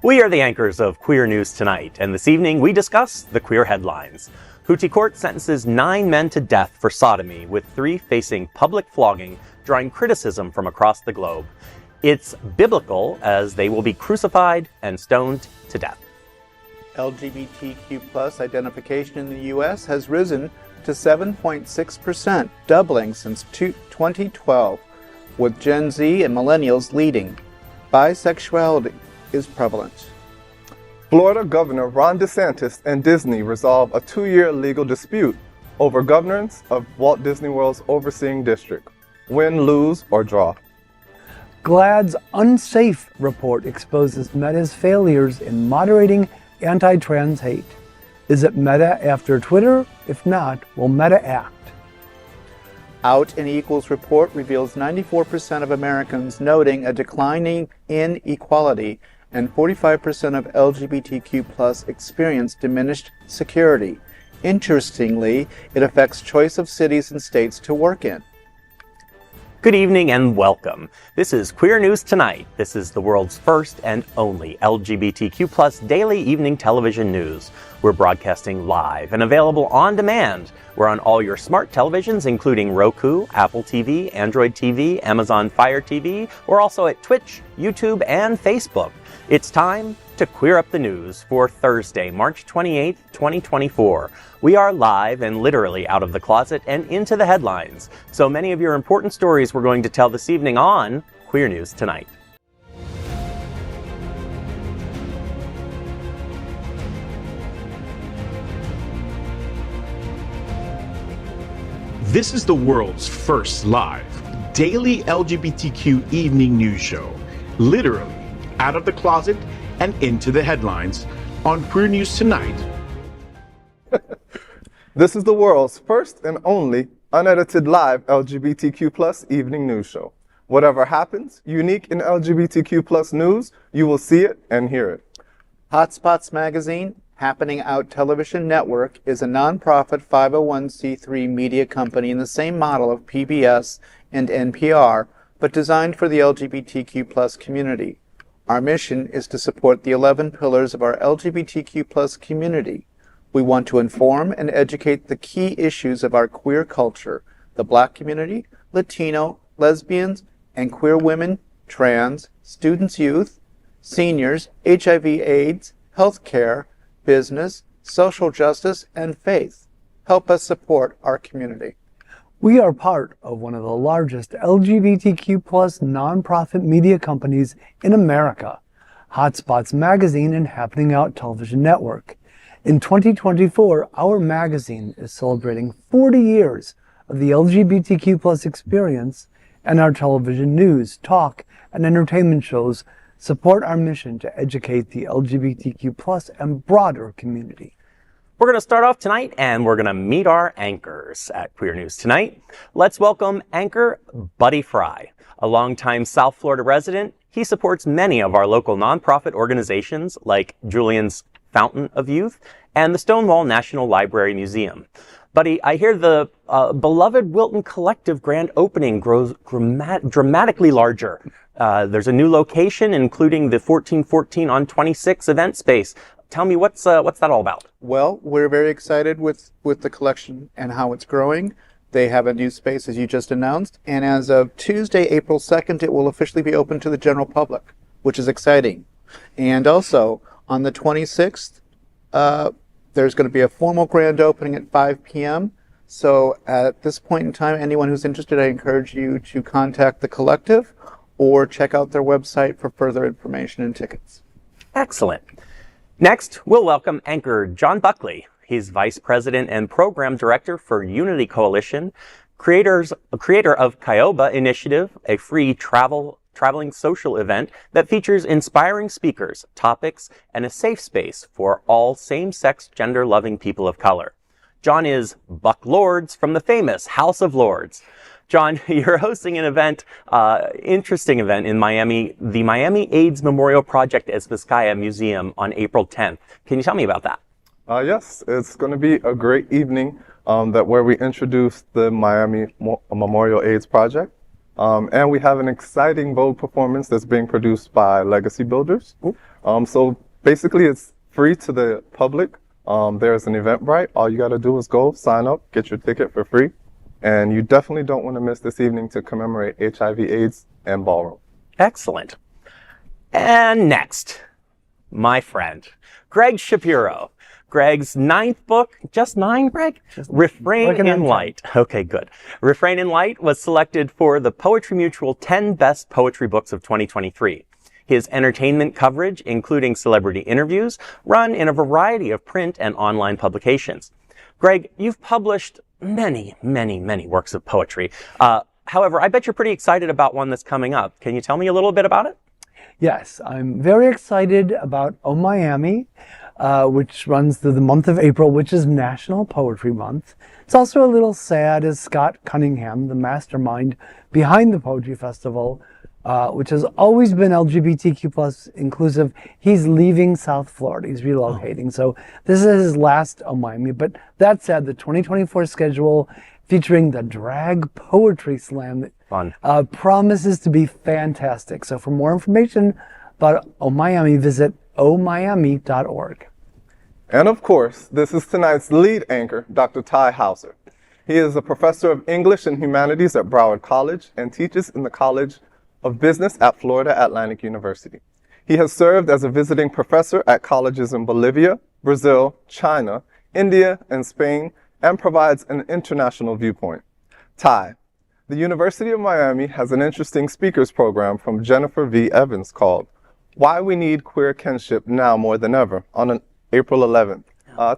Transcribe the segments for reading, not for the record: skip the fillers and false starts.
We are the anchors of Queer News Tonight, and this evening we discuss the queer headlines. Hootie Court sentences 9 men to death for sodomy, with 3 facing public flogging, drawing criticism from across the globe. It's biblical, as they will be crucified and stoned to death. LGBTQ plus identification in the U.S. has risen to 7.6%, doubling since 2012, with Gen Z and millennials leading. Bisexuality is prevalent. Florida Governor Ron DeSantis and Disney resolve a 2-year legal dispute over governance of Walt Disney World's overseeing district. Win, lose, or draw. GLAAD's Unsafe report exposes Meta's failures in moderating anti-trans hate. Is it Meta after Twitter? If not, will Meta act? Out and Equals report reveals 94% of Americans noting a declining inequality, and 45% of LGBTQ plus experience diminished security. Interestingly, it affects choice of cities and states to work in. Good evening and welcome. This is Queer News Tonight. This is the world's first and only LGBTQ plus daily evening television news. We're broadcasting live and available on demand. We're on all your smart televisions, including Roku, Apple TV, Android TV, Amazon Fire TV. We're also at Twitch, YouTube, and Facebook. It's time to queer up the news for Thursday, March 28th, 2024. We are live and literally out of the closet and into the headlines. So many of your important stories we're going to tell this evening on Queer News Tonight. This is the world's first live daily LGBTQ evening news show, literally out of the closet and into the headlines on Queer News Tonight. This is the world's first and only unedited live LGBTQ plus evening news show. Whatever happens, unique in LGBTQ plus news, you will see it and hear it. Hotspots Magazine, Happening Out Television Network, is a nonprofit 501c3 media company in the same model of PBS and NPR, but designed for the LGBTQ plus community. Our mission is to support the 11 pillars of our LGBTQ plus community. We want to inform and educate the key issues of our queer culture, the Black community, Latino, lesbians, and queer women, trans, students, youth, seniors, HIV/AIDS, healthcare, business, social justice, and faith. Help us support our community. We are part of one of the largest LGBTQ plus nonprofit media companies in America, Hotspots Magazine and Happening Out Television Network. In 2024, our magazine is celebrating 40 years of the LGBTQ plus experience, and our television news, talk, and entertainment shows support our mission to educate the LGBTQ plus and broader community. We're going to start off tonight and we're going to meet our anchors at Queer News Tonight. Let's welcome anchor Buddy Frey, a longtime South Florida resident. He supports many of our local nonprofit organizations like Julian's Fountain of Youth and the Stonewall National Library Museum. Buddy, I hear the beloved Wilton Collective grand opening grows dramatically larger. There's a new location, including the 1414 on 26 event space. Tell me, what's that all about? Well, we're very excited with the collection and how it's growing. They have a new space, as you just announced, and as of Tuesday, April 2nd, it will officially be open to the general public, which is exciting. And also, on the 26th, there's going to be a formal grand opening at 5 p.m. So at this point in time, anyone who's interested, I encourage you to contact the collective or check out their website for further information and tickets. Excellent. Next, we'll welcome anchor John Buckley. He's Vice President and Program Director for Unity Coalition, creator of Kioba Initiative, a free traveling social event that features inspiring speakers, topics, and a safe space for all same-sex, gender-loving people of color. John is Buck Lords from the famous House of Lords. John, you're hosting an event, interesting event in Miami, the Miami AIDS Memorial Project at Vizcaya Museum on April 10th. Can you tell me about that? Yes, it's going to be a great evening where we introduce the Miami Memorial AIDS Project. And we have an exciting Vogue performance that's being produced by Legacy Builders. So basically, it's free to the public. There's an Eventbrite. All you got to do is go, sign up, get your ticket for free. And you definitely don't want to miss this evening to commemorate HIV/AIDS and ballroom. Excellent. And next, my friend, Gregg Shapiro. Gregg's 9th book, just 9, Gregg? Refrain in Light. Okay, good. Refrain in Light was selected for the Poetry Mutual 10 Best Poetry Books of 2023. His entertainment coverage, including celebrity interviews, run in a variety of print and online publications. Gregg, you've published many, many, many works of poetry. However, I bet you're pretty excited about one that's coming up. Can you tell me a little bit about it? Yes, I'm very excited about Oh Miami, which runs through the month of April, which is National Poetry Month. It's also a little sad as Scott Cunningham, the mastermind behind the Poetry Festival, which has always been LGBTQ plus inclusive, he's leaving South Florida. He's relocating. So this is his last Oh Miami. But that said, the 2024 schedule featuring the Drag Poetry Slam promises to be fantastic. So for more information about Oh Miami, visit ohmiami.org. And of course, this is tonight's lead anchor, Dr. Tai Houser. He is a professor of English and Humanities at Broward College and teaches in the College of Business at Florida Atlantic University. He has served as a visiting professor at colleges in Bolivia, Brazil, China, India, and Spain, and provides an international viewpoint. Tai, the University of Miami has an interesting speakers program from Jennifer V. Evans called Why We Need Queer Kinship Now More Than Ever on April 11th.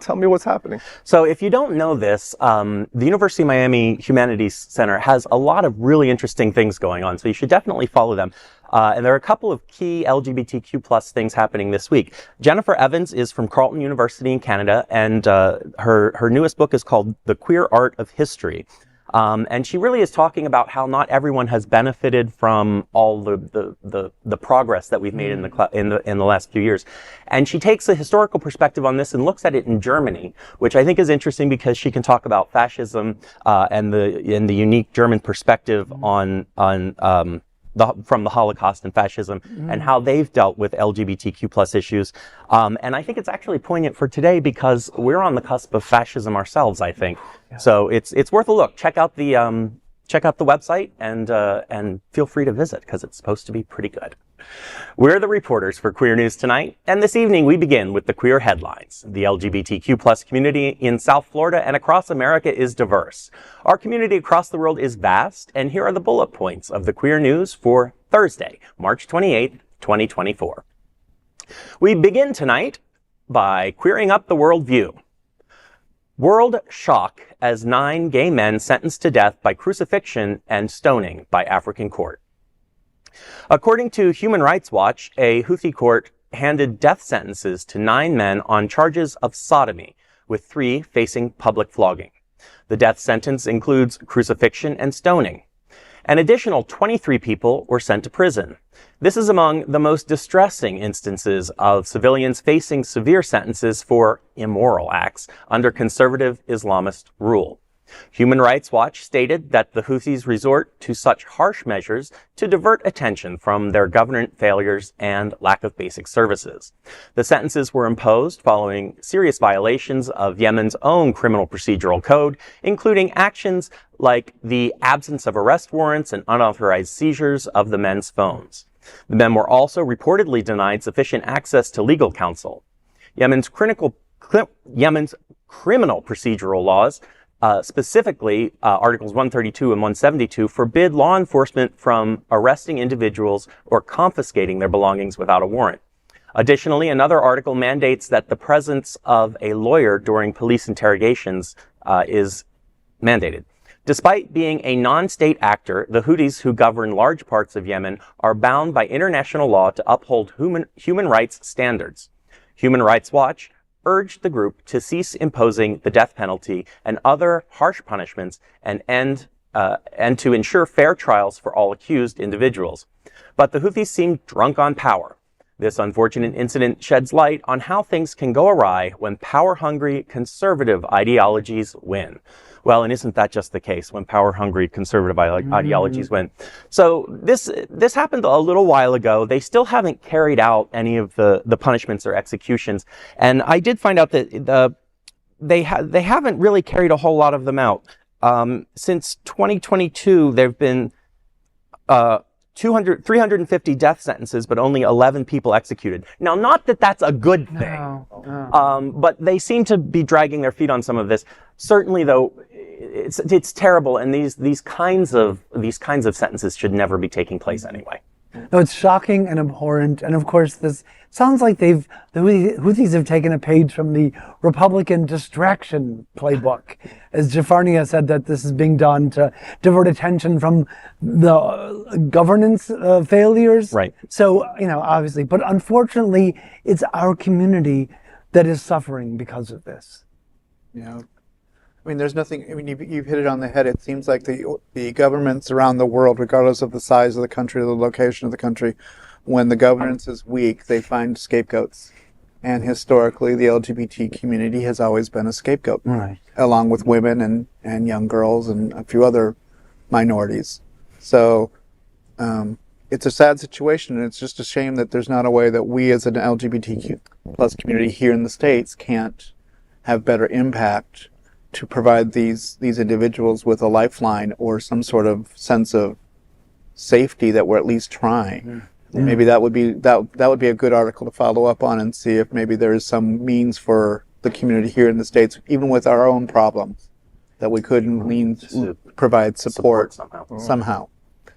Tell me what's happening. So if you don't know this, the University of Miami Humanities Center has a lot of really interesting things going on, so you should definitely follow them. And there are a couple of key LGBTQ plus things happening this week. Jennifer Evans is from Carleton University in Canada, and her newest book is called The Queer Art of History. And she really is talking about how not everyone has benefited from all the progress that we've made in the last few years. And she takes a historical perspective on this and looks at it in Germany, which I think is interesting because she can talk about fascism and the unique German perspective from the Holocaust and fascism and how they've dealt with LGBTQ plus issues. And I think it's actually poignant for today because we're on the cusp of fascism ourselves, I think. Yeah. So it's worth a look. Check out the website and feel free to visit because it's supposed to be pretty good. We're the reporters for Queer News Tonight, and this evening we begin with the queer headlines. The LGBTQ plus community in South Florida and across America is diverse. Our community across the world is vast, and here are the bullet points of the queer news for Thursday, March 28th, 2024. We begin tonight by queering up the worldview. World shock as 9 gay men sentenced to death by crucifixion and stoning by African court. According to Human Rights Watch, a Houthi court handed death sentences to 9 men on charges of sodomy, with 3 facing public flogging. The death sentence includes crucifixion and stoning. An additional 23 people were sent to prison. This is among the most distressing instances of civilians facing severe sentences for immoral acts under conservative Islamist rule. Human Rights Watch stated that the Houthis resort to such harsh measures to divert attention from their government failures and lack of basic services. The sentences were imposed following serious violations of Yemen's own criminal procedural code, including actions like the absence of arrest warrants and unauthorized seizures of the men's phones. The men were also reportedly denied sufficient access to legal counsel. Yemen's criminal procedural laws, specifically Articles 132 and 172, forbid law enforcement from arresting individuals or confiscating their belongings without a warrant. Additionally, another article mandates that the presence of a lawyer during police interrogations is mandated. Despite being a non-state actor, the Houthis, who govern large parts of Yemen, are bound by international law to uphold human rights standards. Human Rights Watch urged the group to cease imposing the death penalty and other harsh punishments and to ensure fair trials for all accused individuals. But the Houthis seem drunk on power. This unfortunate incident sheds light on how things can go awry when power-hungry conservative ideologies win. Well, and isn't that just the case when power-hungry conservative ideologies win? So this happened a little while ago. They still haven't carried out any of the punishments or executions, and I did find out that they haven't really carried a whole lot of them out. Since 2022, there have been 350 death sentences, but only 11 people executed. Now, not that that's a good thing, but they seem to be dragging their feet on some of this. Certainly, though, it's terrible, and these kinds of sentences should never be taking place anyway. No, it's shocking and abhorrent, and of course, this sounds like the Houthis have taken a page from the Republican distraction playbook. As Jafarnia said, that this is being done to divert attention from the governance failures. Right. So, obviously, but unfortunately, it's our community that is suffering because of this. Yeah. I mean, there's nothing, you've hit it on the head. It seems like the governments around the world, regardless of the size of the country or the location of the country, when the governance is weak, they find scapegoats. And historically, the LGBT community has always been a scapegoat, Right. along with women and young girls and a few other minorities. So it's a sad situation, and it's just a shame that there's not a way that we as an LGBTQ plus community here in the States can't have better impact to provide these individuals with a lifeline or some sort of sense of safety that we're at least trying. Yeah. Maybe that would be a good article to follow up on and see if maybe there is some means for the community here in the States, even with our own problems, that we could provide support somehow.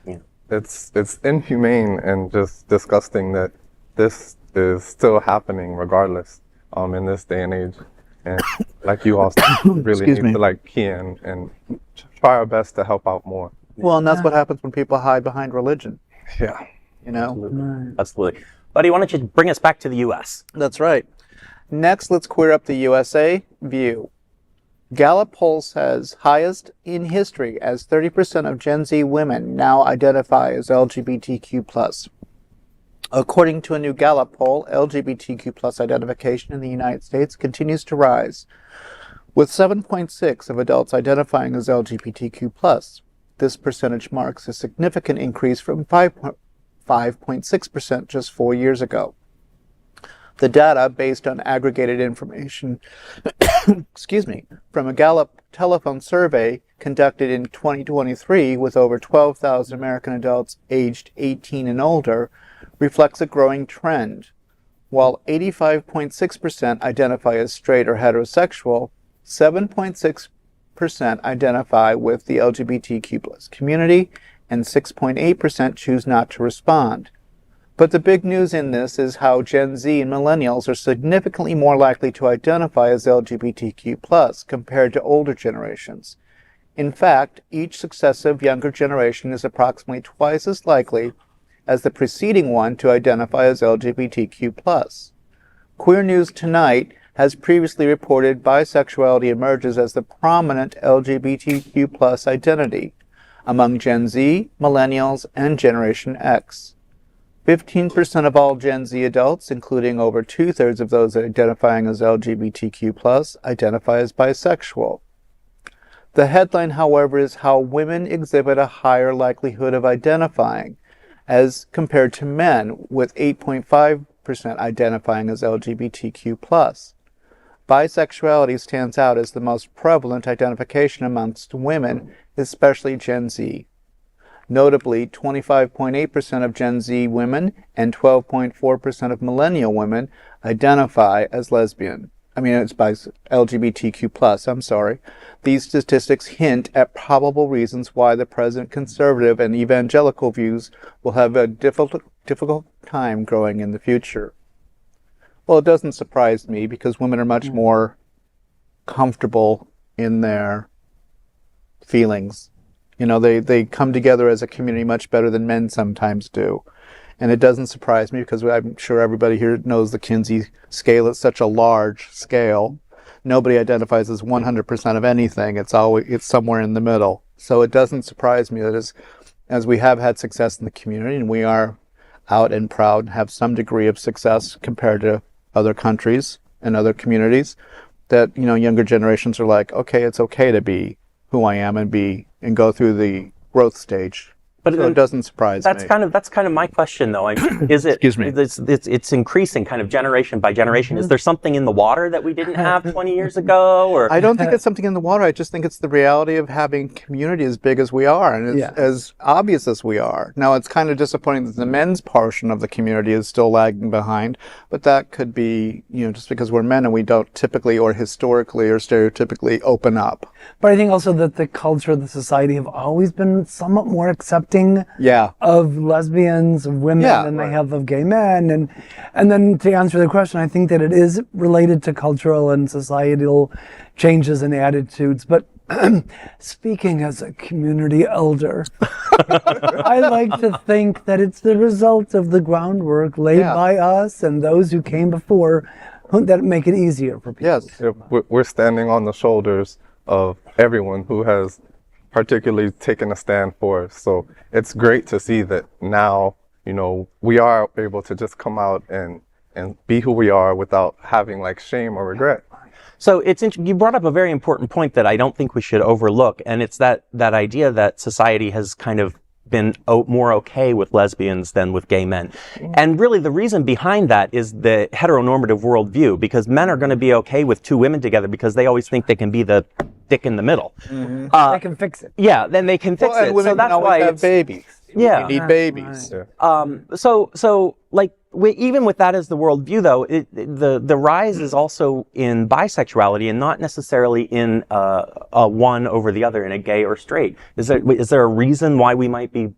Yeah. It's inhumane and just disgusting that this is still happening regardless in this day and age. And like you all really need to key in and try our best to help out more. Well, and that's what happens when people hide behind religion. Yeah. Absolutely. Buddy, why don't you bring us back to the U.S.? That's right. Next, let's queer up the USA view. Gallup poll says highest in history as 30% of Gen Z women now identify as LGBTQ+. According to a new Gallup poll, LGBTQ+ identification in the United States continues to rise, with 7.6% of adults identifying as LGBTQ+. This percentage marks a significant increase from 5.6% just 4 years ago. The data, based on aggregated information from a Gallup telephone survey conducted in 2023 with over 12,000 American adults aged 18 and older, reflects a growing trend. While 85.6% identify as straight or heterosexual, 7.6% identify with the LGBTQ+ community, and 6.8% choose not to respond. But the big news in this is how Gen Z and millennials are significantly more likely to identify as LGBTQ+ compared to older generations. In fact, each successive younger generation is approximately twice as likely as the preceding one to identify as LGBTQ+. Queer News Tonight has previously reported bisexuality emerges as the prominent LGBTQ+ identity among Gen Z, millennials, and Generation X. 15% of all Gen Z adults, including over 2/3 of those identifying as LGBTQ+, identify as bisexual. The headline, however, is how women exhibit a higher likelihood of identifying, as compared to men, with 8.5% identifying as LGBTQ+. Bisexuality stands out as the most prevalent identification amongst women, especially Gen Z. Notably, 25.8% of Gen Z women and 12.4% of millennial women identify as lesbian. LGBTQ+, I'm sorry. These statistics hint at probable reasons why the present conservative and evangelical views will have a difficult time growing in the future. Well, it doesn't surprise me because women are much more comfortable in their feelings. They come together as a community much better than men sometimes do. And it doesn't surprise me because I'm sure everybody here knows the Kinsey scale. It's such a large scale. Nobody identifies as 100% of anything. It's somewhere in the middle. So it doesn't surprise me that as we have had success in the community and we are out and proud, have some degree of success compared to other countries and other communities, that, younger generations are like, okay, it's okay to be who I am and go through the growth stage. But so it doesn't surprise me. That's kind of my question, though. Is it? Excuse me. It's increasing, kind of generation by generation. Is there something in the water that we didn't have 20 years ago? Or I don't think it's something in the water. I just think it's the reality of having community as big as we are, and as obvious as we are. Now, it's kind of disappointing that the men's portion of the community is still lagging behind, but that could be, just because we're men and we don't typically, or historically, or stereotypically open up. But I think also that the culture, the society have always been somewhat more accepting of lesbians, of women, than they have of gay men. And then to answer the question, I think that it is related to cultural and societal changes and attitudes. But speaking as a community elder, I like to think that it's the result of the groundwork laid by us and those who came before that make it easier for people. Yes. We're standing on the shoulders of everyone who has particularly taken a stand for us. So it's great to see that now, we are able to just come out and be who we are without having like shame or regret. So you brought up a very important point that I don't think we should overlook, and it's that idea that society has kind of been more okay with lesbians than with gay men. And really the reason behind that is the heteronormative worldview, because men are going to be okay with two women together because they always think they can be the dick in the middle. They can fix it. Yeah, then they can fix it. And women so that's can always why have babies. Yeah. We need babies. Right. So even with that as the worldview, though, the rise is also in bisexuality and not necessarily in a one over the other, in a gay or straight. Is there a reason why we might be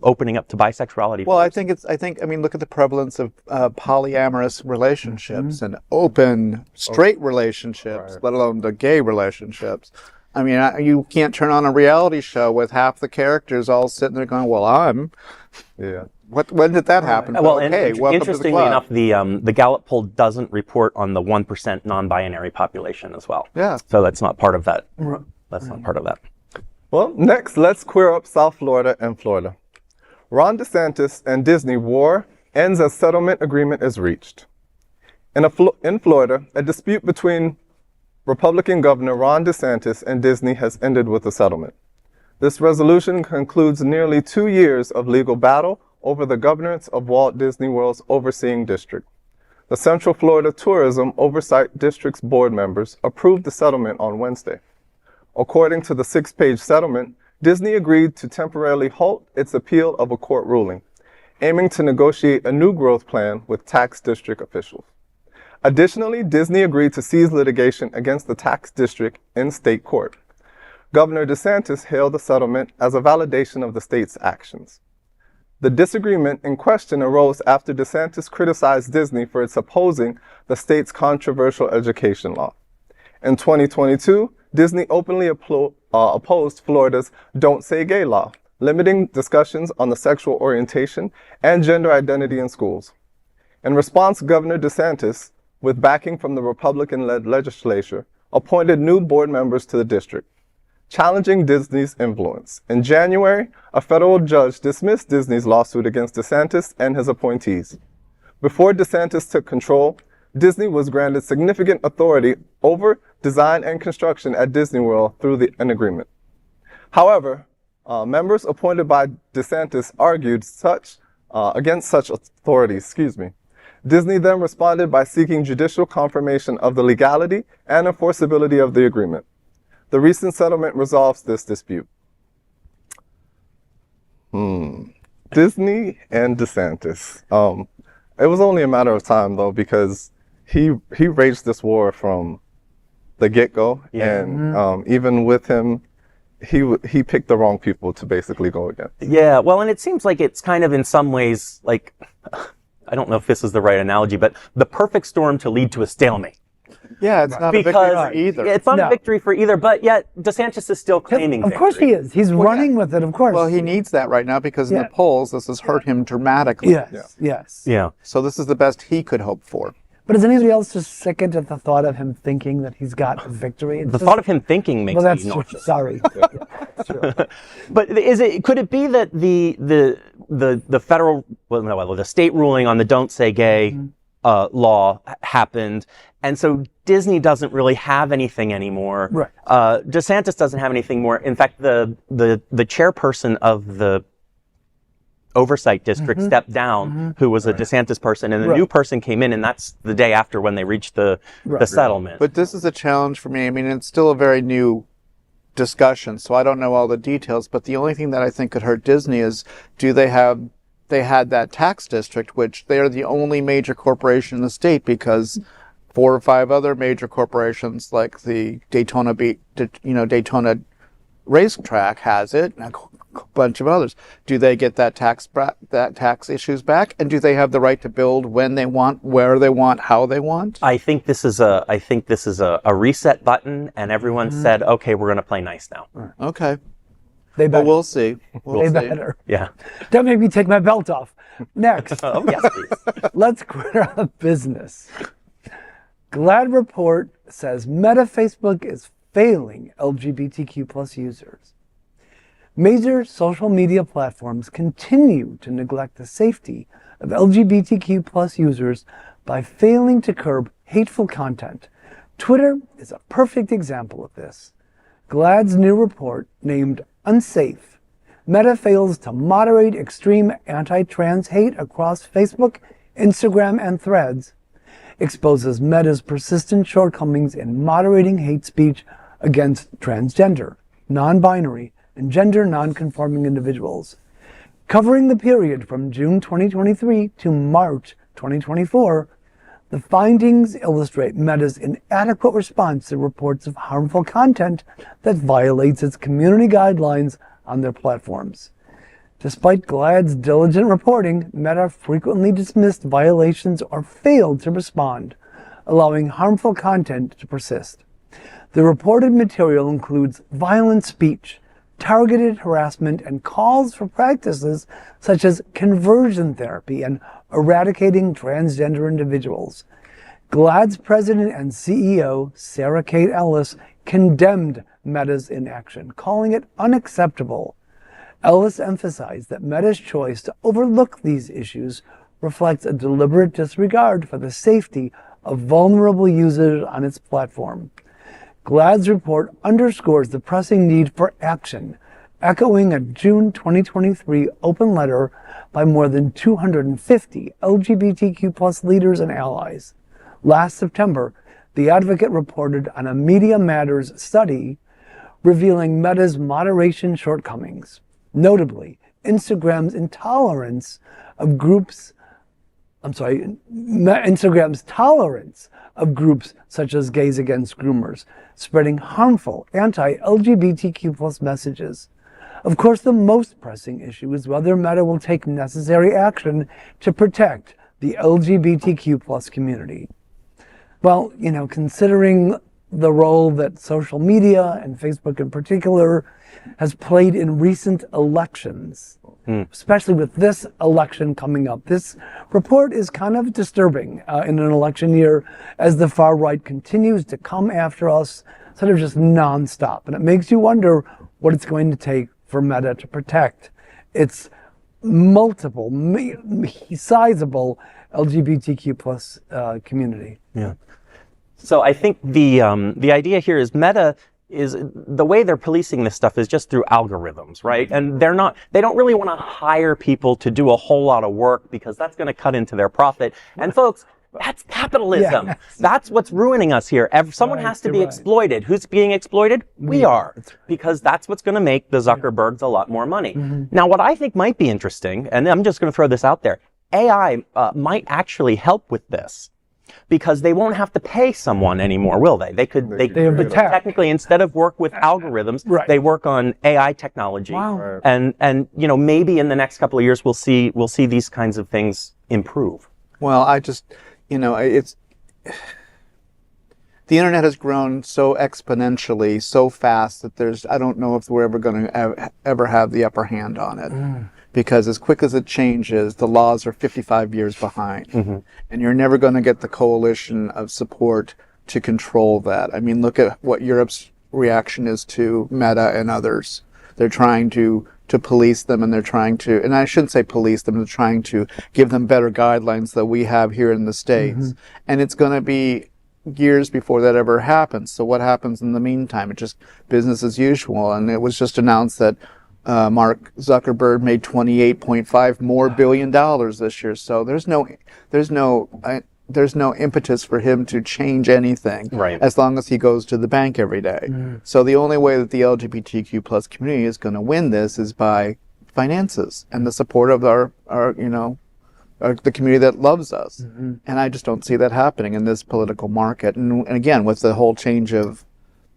opening up to bisexuality? Well, I think look at the prevalence of polyamorous relationships and open straight relationships, let alone the gay relationships. I mean, you can't turn on a reality show with half the characters all sitting there going, well, when did that happen? Well, okay, interestingly enough, the Gallup poll doesn't report on the 1% non-binary population as well. Yeah. So that's not part of that. That's not part of that. Well, next, let's queer up South Florida and Florida. Ron DeSantis and Disney war ends as settlement agreement is reached. In Florida, a dispute between Republican Governor Ron DeSantis and Disney has ended with a settlement. This resolution concludes nearly 2 years of legal battle over the governance of Walt Disney World's overseeing district. The Central Florida Tourism Oversight District's board members approved the settlement on Wednesday. According to the 6-page settlement, Disney agreed to temporarily halt its appeal of a court ruling, aiming to negotiate a new growth plan with tax district officials. Additionally, Disney agreed to cease litigation against the tax district in state court. Governor DeSantis hailed the settlement as a validation of the state's actions. The disagreement in question arose after DeSantis criticized Disney for its opposing the state's controversial education law. In 2022, Disney openly opposed Florida's Don't Say Gay law, limiting discussions on the sexual orientation and gender identity in schools. In response, Governor DeSantis, with backing from the Republican-led legislature, appointed new board members to the district, challenging Disney's influence. In January, a federal judge dismissed Disney's lawsuit against DeSantis and his appointees. Before DeSantis took control, Disney was granted significant authority over design and construction at Disney World through an agreement. However, members appointed by DeSantis argued against such authority. Disney then responded by seeking judicial confirmation of the legality and enforceability of the agreement. The recent settlement resolves this dispute. Disney and DeSantis. It was only a matter of time, though, because he raged this war from the get-go, and even with him, he picked the wrong people to basically go against. Yeah, well, and it seems like it's kind of in some ways like, I don't know if this is the right analogy, but the perfect storm to lead to a stalemate. Yeah, it's not a victory for either. It's not a victory for either, but yet DeSantis is still claiming victory. Of course he is. He's running with it, of course. Well, he needs that right now because in the polls, this has hurt him dramatically. Yes. Yeah. So this is the best he could hope for. But is anybody else just sickened at the thought of him thinking that he's got victory? The thought of him thinking makes me nauseous. Sorry. But could it be that the federal, the state ruling on the Don't Say Gay law happened, and so Disney doesn't really have anything anymore. Right. DeSantis doesn't have anything more. In fact, the chairperson of the oversight district stepped down, who was a DeSantis person, and the new person came in, and that's the day after when they reached the settlement. But this is a challenge for me. I mean, it's still a very new discussion, so I don't know all the details, but the only thing that I think could hurt Disney is, they had that tax district, which they're the only major corporation in the state, because 4 or 5 other major corporations like the Daytona racetrack has it, and a bunch of others. Do they get that tax issues back, and do they have the right to build when they want, where they want, how they want? I think this is a reset button, and everyone said, okay, we're going to play nice now. Okay. They better. But we'll see. They better. Yeah. Don't make me take my belt off. Next. Oh, yes, please. Let's quit out of business. GLAAD report says Meta Facebook is failing LGBTQ plus users. Major social media platforms continue to neglect the safety of LGBTQ plus users by failing to curb hateful content. Twitter is a perfect example of this. GLAAD's new report, named Unsafe, Meta fails to moderate extreme anti-trans hate across Facebook, Instagram, and Threads, exposes Meta's persistent shortcomings in moderating hate speech against transgender, non-binary, and gender non-conforming individuals. Covering the period from June 2023 to March 2024, the findings illustrate Meta's inadequate response to reports of harmful content that violates its community guidelines on their platforms. Despite GLAAD's diligent reporting, Meta frequently dismissed violations or failed to respond, allowing harmful content to persist. The reported material includes violent speech, targeted harassment, and calls for practices such as conversion therapy and eradicating transgender individuals. GLAAD's president and CEO, Sarah Kate Ellis, condemned Meta's inaction, calling it unacceptable. Ellis emphasized that Meta's choice to overlook these issues reflects a deliberate disregard for the safety of vulnerable users on its platform. GLAAD's report underscores the pressing need for action, echoing a June 2023 open letter by more than 250 LGBTQ+ leaders and allies. Last September, The Advocate reported on a Media Matters study revealing Meta's moderation shortcomings. Notably, Instagram's tolerance of groups such as Gays Against Groomers, spreading harmful anti-LGBTQ+ messages. Of course, the most pressing issue is whether Meta will take necessary action to protect the LGBTQ+ community. Well, considering the role that social media, and Facebook in particular, has played in recent elections, especially with this election coming up. This report is kind of disturbing in an election year as the far right continues to come after us sort of just nonstop. And it makes you wonder what it's going to take for Meta to protect its multiple, sizable LGBTQ plus community. Yeah. So I think the idea here is Meta is the way they're policing this stuff is just through algorithms, right? And they don't really want to hire people to do a whole lot of work because that's going to cut into their profit. And folks, that's capitalism. Yes. That's what's ruining us here. Someone has to be exploited. Who's being exploited? We are. Because that's what's going to make the Zuckerbergs a lot more money. Now, what I think might be interesting, and I'm just going to throw this out there, AI might actually help with this. Because they won't have to pay someone anymore, will they? They could technically, instead of work with algorithms, they work on AI technology. Wow. And maybe in the next couple of years we'll see these kinds of things improve. Well, it's the internet has grown so exponentially, so fast that I don't know if we're ever going to ever have the upper hand on it. Because as quick as it changes, the laws are 55 years behind. And you're never going to get the coalition of support to control that. I mean, look at what Europe's reaction is to Meta and others. They're trying to to police them, and they're trying to, and I shouldn't say police them, they're trying to give them better guidelines that we have here in the States. And it's going to be years before that ever happens. So what happens in the meantime? It's just business as usual. And it was just announced that Mark Zuckerberg made $28.5 billion this year. So there's no impetus for him to change anything, right, as long as he goes to the bank every day. So the only way that the LGBTQ plus community is going to win this is by finances and the support of our the community that loves us. And I just don't see that happening in this political market. And again, with the whole change of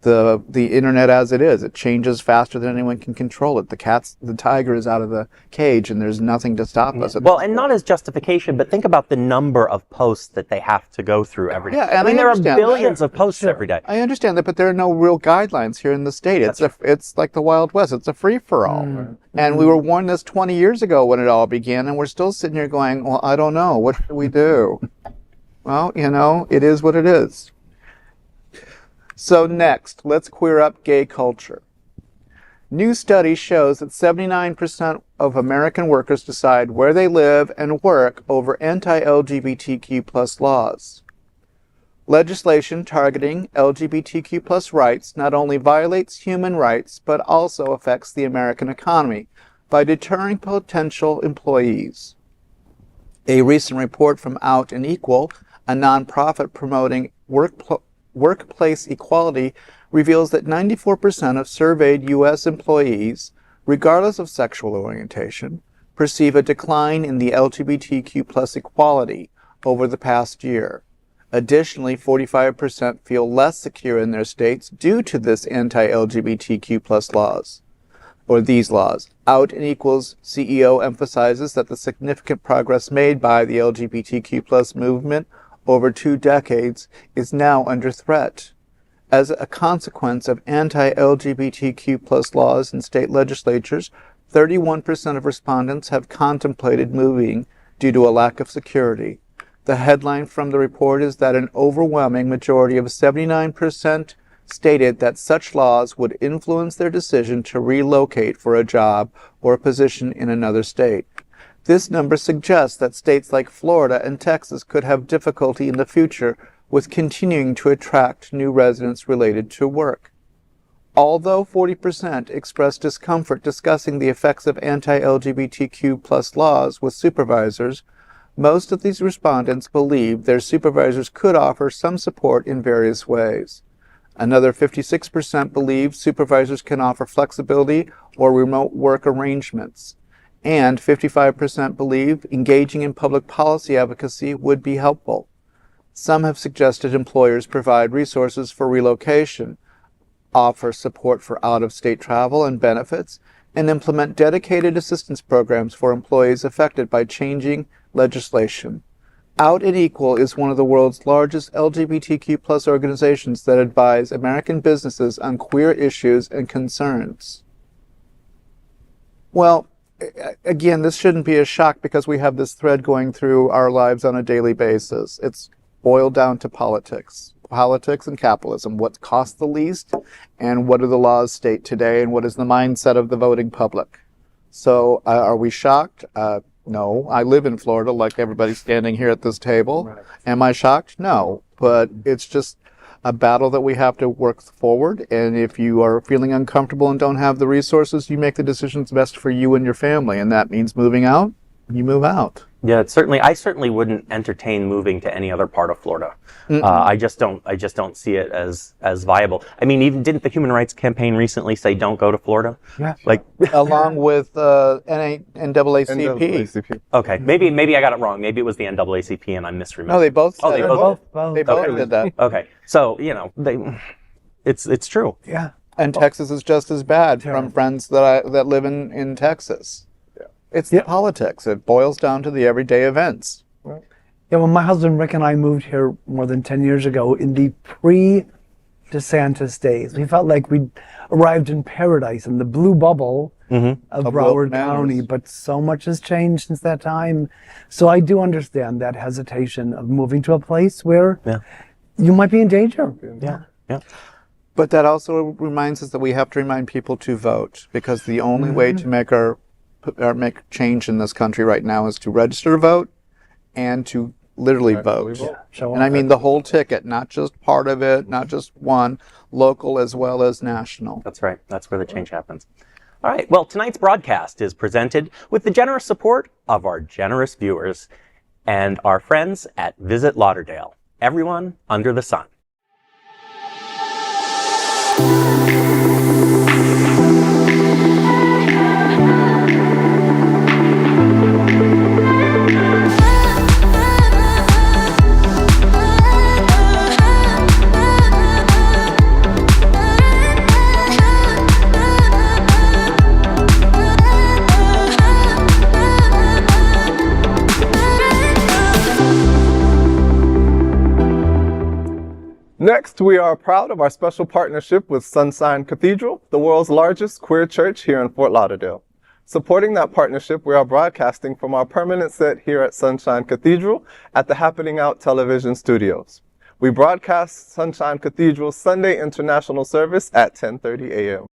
the internet as it is, it changes faster than anyone can control it. The tiger is out of the cage, and there's nothing to stop us. Well, and not as justification, but think about the number of posts that they have to go through every day. Yeah, and I mean, there are understand. billions of posts every day. I understand that, but there are no real guidelines here in the state. It's like the Wild West. It's a free-for-all. And we were warned this 20 years ago when it all began, and we're still sitting here going, well, I don't know. What should we do? Well, it is what it is. So next, let's queer up gay culture. New study shows that 79% of American workers decide where they live and work over anti-LGBTQ plus laws. Legislation targeting LGBTQ plus rights not only violates human rights, but also affects the American economy by deterring potential employees. A recent report from Out and Equal, a nonprofit promoting workplace equality, reveals that 94% of surveyed U.S. employees, regardless of sexual orientation, perceive a decline in the LGBTQ plus equality over the past year. Additionally, 45% feel less secure in their states due to this anti-LGBTQ plus laws, or these laws. Out and Equal's CEO emphasizes that the significant progress made by the LGBTQ plus movement over 2 decades is now under threat. As a consequence of anti-LGBTQ plus laws in state legislatures, 31% of respondents have contemplated moving due to a lack of security. The headline from the report is that an overwhelming majority of 79% stated that such laws would influence their decision to relocate for a job or a position in another state. This number suggests that states like Florida and Texas could have difficulty in the future with continuing to attract new residents related to work. Although 40% expressed discomfort discussing the effects of anti-LGBTQ plus laws with supervisors, most of these respondents believe their supervisors could offer some support in various ways. Another 56% believe supervisors can offer flexibility or remote work arrangements. And 55% believe engaging in public policy advocacy would be helpful. Some have suggested employers provide resources for relocation, offer support for out-of-state travel and benefits, and implement dedicated assistance programs for employees affected by changing legislation. Out and Equal is one of the world's largest LGBTQ plus organizations that advise American businesses on queer issues and concerns. Well, again, this shouldn't be a shock because we have this thread going through our lives on a daily basis. It's boiled down to politics and capitalism. What costs the least, and what do the laws state today, and what is the mindset of the voting public? So are we shocked? No. I live in Florida like everybody standing here at this table. Right. Am I shocked? No. But it's just a battle that we have to work forward, and if you are feeling uncomfortable and don't have the resources, you make the decisions best for you and your family, and that means moving out, you move out. Yeah, I certainly wouldn't entertain moving to any other part of Florida. I just don't see it as viable. I mean, even didn't the Human Rights Campaign recently say don't go to Florida? Yeah. Like along with NAACP. Okay, maybe I got it wrong. Maybe it was the NAACP and I'm misremembering. No, they both said they both did that. Okay. So, it's true. Yeah. And Texas is just as bad from friends that live in Texas. It's the politics. It boils down to the everyday events. Right. Yeah, when my husband Rick and I moved here more than 10 years ago, in the pre-DeSantis days, we felt like we'd arrived in paradise, in the blue bubble of Broward County, but so much has changed since that time. So I do understand that hesitation of moving to a place where you might be in danger. Yeah. But that also reminds us that we have to remind people to vote, because the only way to make make change in this country right now is to register to vote and to literally vote. And I mean the whole ticket, not just part of it, not just one, local as well as national. That's right. That's where the change happens. All right. Well, tonight's broadcast is presented with the generous support of our generous viewers and our friends at Visit Lauderdale. Everyone under the sun. Next, we are proud of our special partnership with Sunshine Cathedral, the world's largest queer church here in Fort Lauderdale. Supporting that partnership, we are broadcasting from our permanent set here at Sunshine Cathedral at the Happening Out television studios. We broadcast Sunshine Cathedral's Sunday International Service at 10:30 a.m.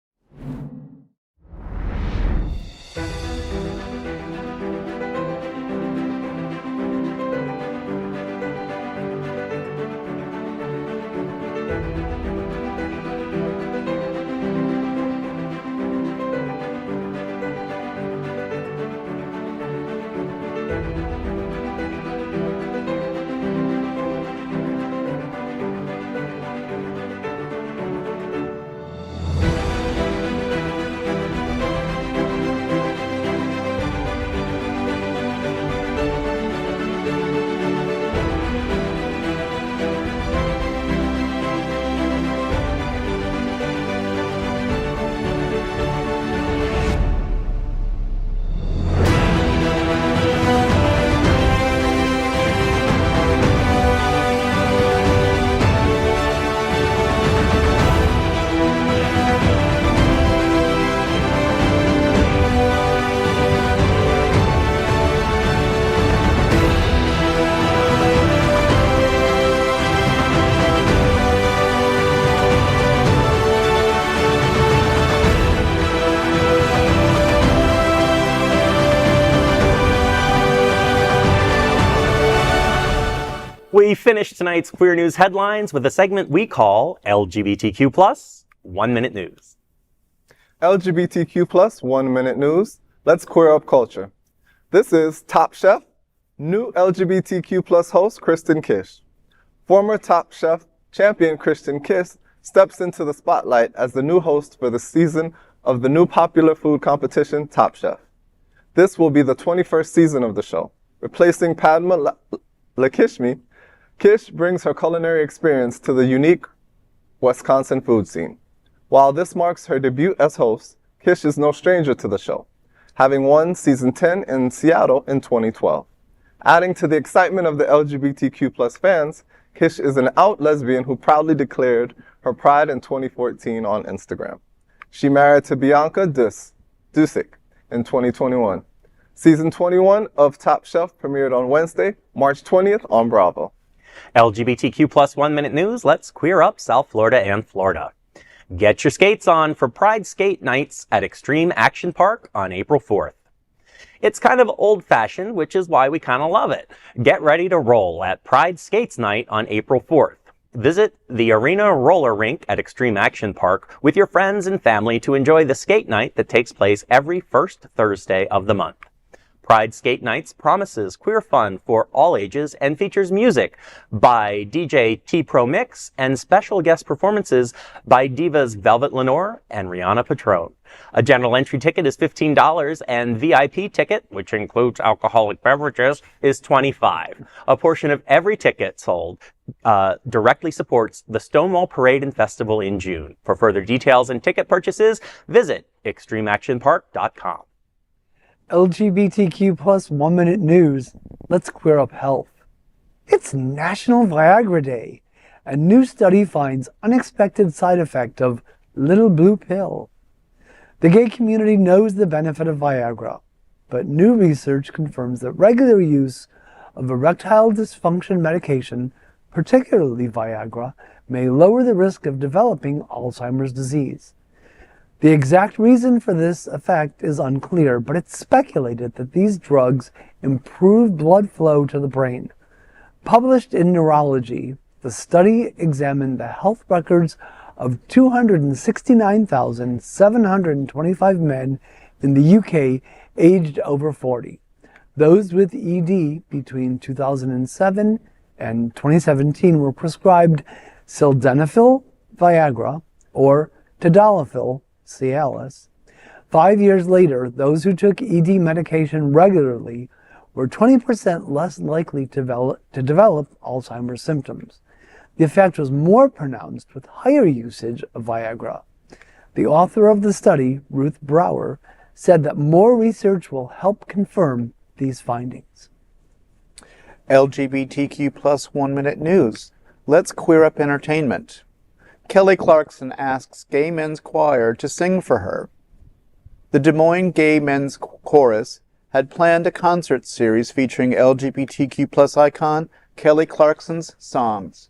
We finish tonight's Queer News headlines with a segment we call LGBTQ+, 1 Minute News. LGBTQ+ 1 Minute News. Let's queer up culture. This is Top Chef, new LGBTQ+ host Kristen Kish. Former Top Chef champion Kristen Kish steps into the spotlight as the new host for the season of the new popular food competition, Top Chef. This will be the 21st season of the show. Replacing Padma Lakshmi, Kish brings her culinary experience to the unique Wisconsin food scene. While this marks her debut as host, Kish is no stranger to the show, having won season 10 in Seattle in 2012. Adding to the excitement of the LGBTQ+ fans, Kish is an out lesbian who proudly declared her pride in 2014 on Instagram. She married to Bianca Dusick in 2021. Season 21 of Top Chef premiered on Wednesday, March 20th on Bravo. LGBTQ+ 1 Minute News. Let's queer up South Florida and Florida. Get your skates on for Pride Skate Nights at Xtreme Action Park on April 4th. It's kind of old-fashioned, which is why we kind of love it. Get ready to roll at Pride Skates Night on April 4th. Visit the Arena Roller Rink at Xtreme Action Park with your friends and family to enjoy the skate night that takes place every first Thursday of the month. Pride Skate Nights promises queer fun for all ages and features music by DJ T-Pro Mix and special guest performances by divas Velvet Lenore and Rihanna Patron. A general entry ticket is $15 and VIP ticket, which includes alcoholic beverages, is $25. A portion of every ticket sold directly supports the Stonewall Parade and Festival in June. For further details and ticket purchases, visit extremeactionpark.com. LGBTQ+ 1 Minute News. Let's queer up health. It's National Viagra Day. A new study finds unexpected side effect of little blue pill. The gay community knows the benefit of Viagra, but new research confirms that regular use of erectile dysfunction medication particularly Viagra, may lower the risk of developing Alzheimer's disease. The exact reason for this effect is unclear, but it's speculated that these drugs improve blood flow to the brain. Published in Neurology, the study examined the health records of 269,725 men in the UK aged over 40. Those with ED between 2007 and 2017 were prescribed sildenafil, Viagra, or tadalafil, Cialis. 5 years later, those who took ED medication regularly were 20% less likely to develop Alzheimer's symptoms. The effect was more pronounced with higher usage of Viagra. The author of the study, Ruth Brower, said that more research will help confirm these findings. LGBTQ plus 1 minute news. Let's queer up entertainment. Kelly Clarkson asks Gay Men's Choir to sing for her. The Des Moines Gay Men's Chorus had planned a concert series featuring LGBTQ plus icon Kelly Clarkson's songs.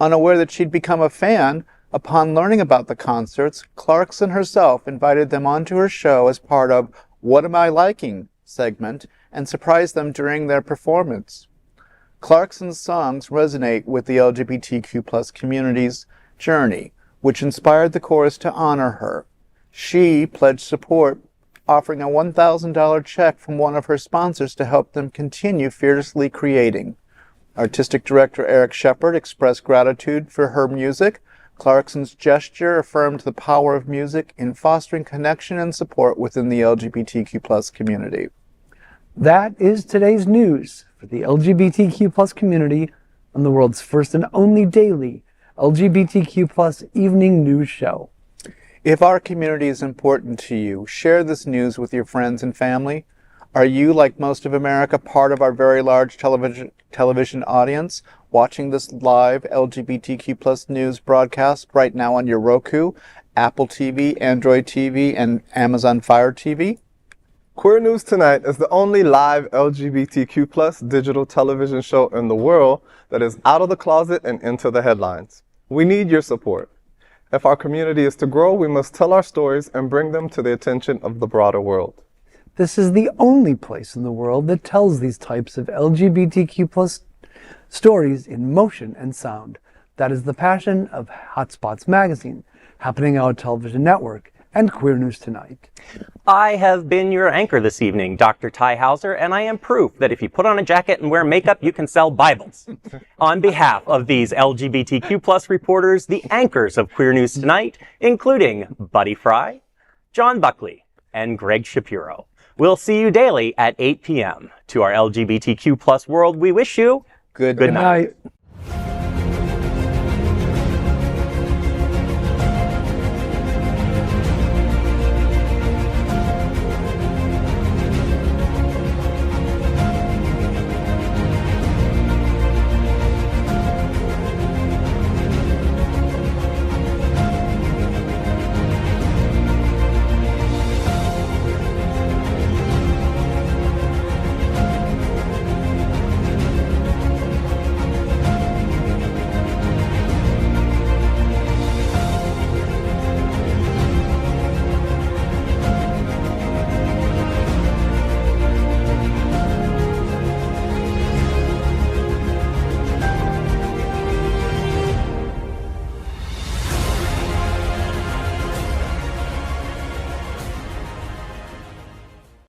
Unaware that she'd become a fan, upon learning about the concerts, Clarkson herself invited them onto her show as part of What Am I Liking segment and surprised them during their performance. Clarkson's songs resonate with the LGBTQ plus community's journey, which inspired the chorus to honor her. She pledged support, offering a $1,000 check from one of her sponsors to help them continue fearlessly creating. Artistic director Eric Shepard expressed gratitude for her music. Clarkson's gesture affirmed the power of music in fostering connection and support within the LGBTQ plus community. That is today's news for the LGBTQ plus community on the world's first and only daily LGBTQ plus evening news show. If our community is important to you, share this news with your friends and family. Are you, like most of America, part of our very large television audience, watching this live LGBTQ plus news broadcast right now on your Roku, Apple TV, Android TV, and Amazon Fire TV? Queer News Tonight is the only live LGBTQ plus digital television show in the world that is out of the closet and into the headlines. We need your support. If our community is to grow, we must tell our stories and bring them to the attention of the broader world. This is the only place in the world that tells these types of LGBTQ plus stories in motion and sound. That is the passion of Hotspots Magazine, Happening Out Television Network, and Queer News Tonight. I have been your anchor this evening, Dr. Tai Houser, and I am proof that if you put on a jacket and wear makeup, you can sell Bibles. On behalf of these LGBTQ plus reporters, the anchors of Queer News Tonight, including Buddy Frey, John Buckley, and Gregg Shapiro. We'll see you daily at 8 p.m. To our LGBTQ plus world, we wish you Good night.